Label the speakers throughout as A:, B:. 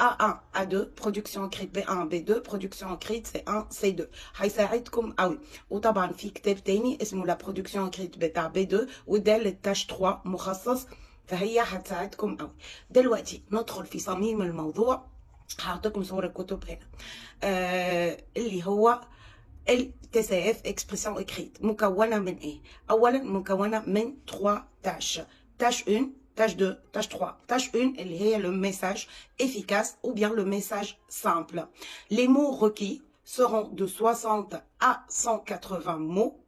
A: A1 A2 production écrite B1 B2 production écrite C1 C2 هيساعدكم قوي. وطبعا في كتاب تاني اسمه لا برودكسيون écrite بتاع B2 وده للتاش 3 مخصص، فهي هتساعدكم قوي. دلوقتي ندخل في صميم الموضوع. هعطيكم صور الكتب هنا اللي هو الTCF expression écrite مكونة من ايه؟ اولا مكونة من 3 tâches. tâche 1 tâche 2, tâche 3. Tâche 1, اللي هي le message efficace ou bien le message simple. Les mots requis seront de 60 à 180 mots.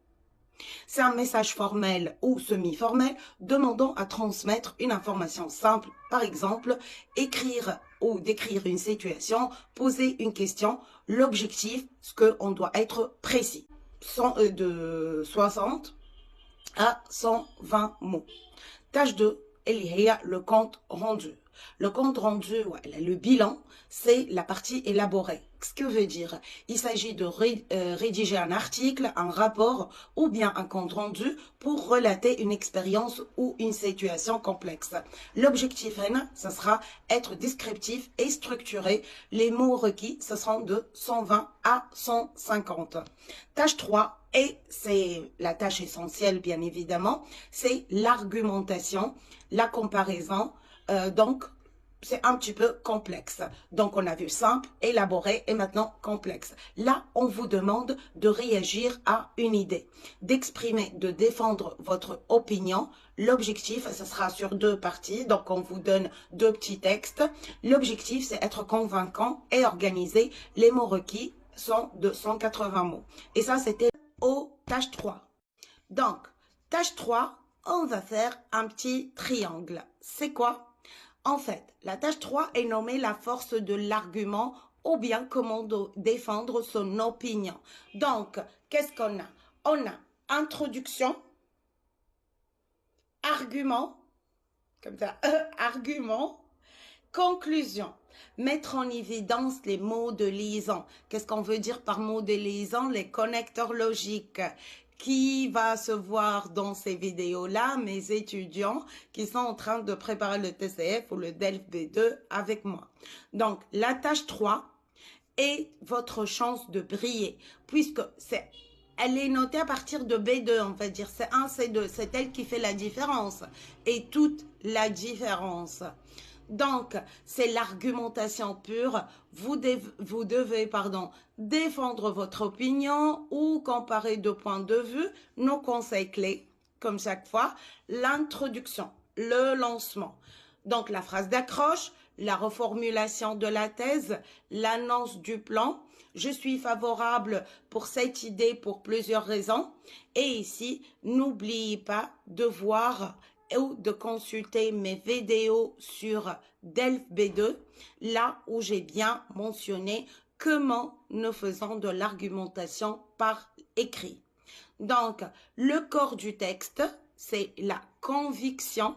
A: C'est un message formel ou semi-formel demandant à transmettre une information simple. Par exemple, écrire ou décrire une situation, poser une question. L'objectif, c'est qu'on doit être précis. De 60 à 120 mots. Tâche 2. اللي هي le compte rendu. Le compte rendu, le bilan, c'est la partie élaborée. Ce que veut dire, il s'agit de rédiger un article, un rapport ou bien un compte rendu pour relater une expérience ou une situation complexe. L'objectif, ça sera être descriptif et structuré. Les mots requis, ce seront de 120 à 150. Tâche 3, et c'est la tâche essentielle, bien évidemment, c'est l'argumentation, la comparaison, donc c'est un petit peu complexe. Donc on a vu simple, élaboré et maintenant complexe. Là, on vous demande de réagir à une idée, d'exprimer, de défendre votre opinion. L'objectif, ce sera sur 2 parties, donc on vous donne 2 petits textes. L'objectif, c'est être convaincant et organisé. Les mots requis sont de 180 mots. Et ça, c'était au tâche 3. Donc, tâche 3, on va faire un petit triangle. C'est quoi? En fait, la tâche 3 est nommée la force de l'argument ou bien comment défendre son opinion. Donc, qu'est-ce qu'on a? On a introduction, argument, comme ça, argument, conclusion. Mettre en évidence les mots de liaison. Qu'est-ce qu'on veut dire par mots de liaison? Les connecteurs logiques. Qui va se voir dans ces vidéos-là, mes étudiants qui sont en train de préparer le TCF ou le DELF B2 avec moi. Donc, la tâche 3 est votre chance de briller, puisque elle est notée à partir de B2, on va dire. C'est 1, c'est 2. C'est elle qui fait la différence et toute la différence. Donc, c'est l'argumentation pure. Vous devez, défendre votre opinion ou comparer 2 points de vue. Nos conseils clés, comme chaque fois, l'introduction, le lancement. Donc, la phrase d'accroche, la reformulation de la thèse, l'annonce du plan. Je suis favorable pour cette idée pour plusieurs raisons. Et ici, n'oubliez pas de voir ou de consulter mes vidéos sur DELF B2, là où j'ai bien mentionné comment nous faisons de l'argumentation par écrit. Donc, le corps du texte, c'est la conviction.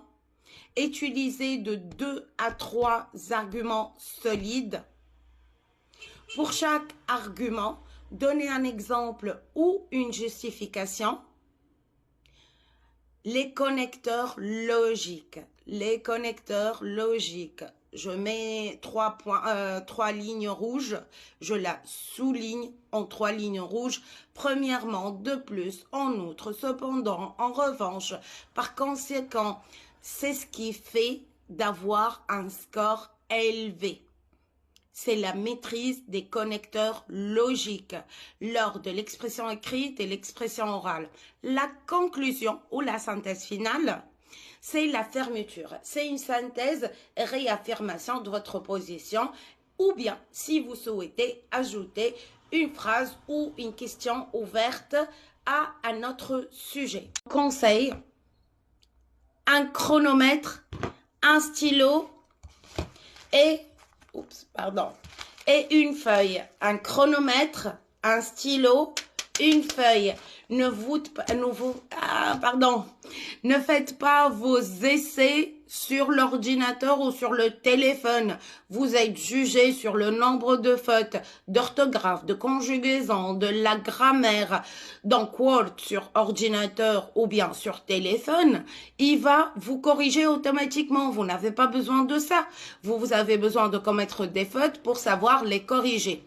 A: Utiliser de 2 à 3 arguments solides. Pour chaque argument, donner un exemple ou une justification. Les connecteurs logiques. Les connecteurs logiques. Je mets 3 lignes rouges. Je la souligne en 3 lignes rouges. Premièrement, de plus, en outre, cependant, en revanche. Par conséquent, c'est ce qui fait d'avoir un score élevé. C'est la maîtrise des connecteurs logiques lors de l'expression écrite et l'expression orale. La conclusion ou la synthèse finale, c'est la fermeture. C'est une synthèse et réaffirmation de votre position ou bien, si vous souhaitez, ajouter une phrase ou une question ouverte à un autre sujet. Conseil, un chronomètre, un stylo et une feuille. Un chronomètre, un stylo, une feuille. Ne faites pas vos essais sur l'ordinateur ou sur le téléphone. Vous êtes jugé sur le nombre de fautes d'orthographe, de conjugaison, de la grammaire. Donc Word sur ordinateur ou bien sur téléphone, il va vous corriger automatiquement. Vous n'avez pas besoin de ça. Vous avez besoin de commettre des fautes pour savoir les corriger.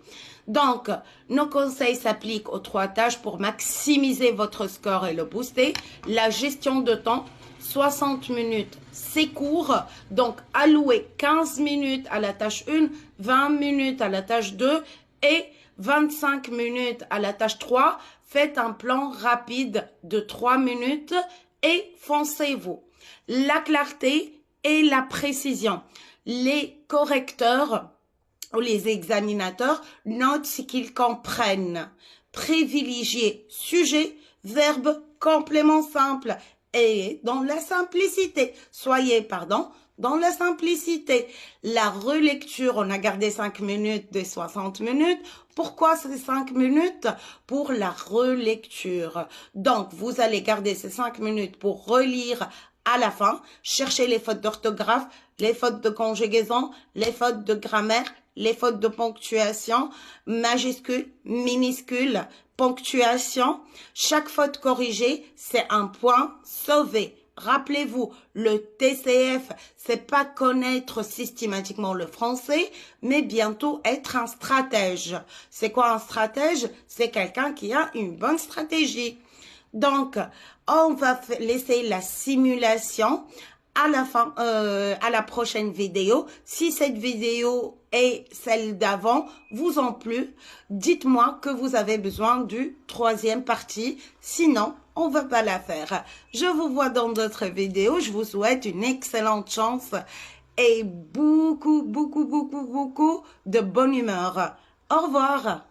A: Donc, nos conseils s'appliquent aux 3 tâches pour maximiser votre score et le booster. La gestion de temps, 60 minutes, c'est court. Donc, allouez 15 minutes à la tâche 1, 20 minutes à la tâche 2 et 25 minutes à la tâche 3. Faites un plan rapide de 3 minutes et foncez-vous. La clarté et la précision. Les correcteurs ou les examinateurs notent ce qu'ils comprennent. Privilégiez sujet, verbe, complément simple et dans la simplicité. Soyez, dans la simplicité. La relecture, on a gardé 5 minutes des 60 minutes. Pourquoi ces 5 minutes? Pour la relecture. Donc, vous allez garder ces 5 minutes pour relire à la fin, chercher les fautes d'orthographe, les fautes de conjugaison, les fautes de grammaire, les fautes de ponctuation, majuscule, minuscule, ponctuation. Chaque faute corrigée, c'est un point sauvé. Rappelez-vous, le TCF, c'est pas connaître systématiquement le français, mais bientôt être un stratège. C'est quoi un stratège? C'est quelqu'un qui a une bonne stratégie. Donc, on va laisser la simulation à la fin, à la prochaine vidéo. Si cette vidéo et celle d'avant vous ont plu, dites-moi que vous avez besoin du 3e partie. Sinon, on va pas la faire. Je vous vois dans d'autres vidéos. Je vous souhaite une excellente chance et beaucoup de bonne humeur. Au revoir.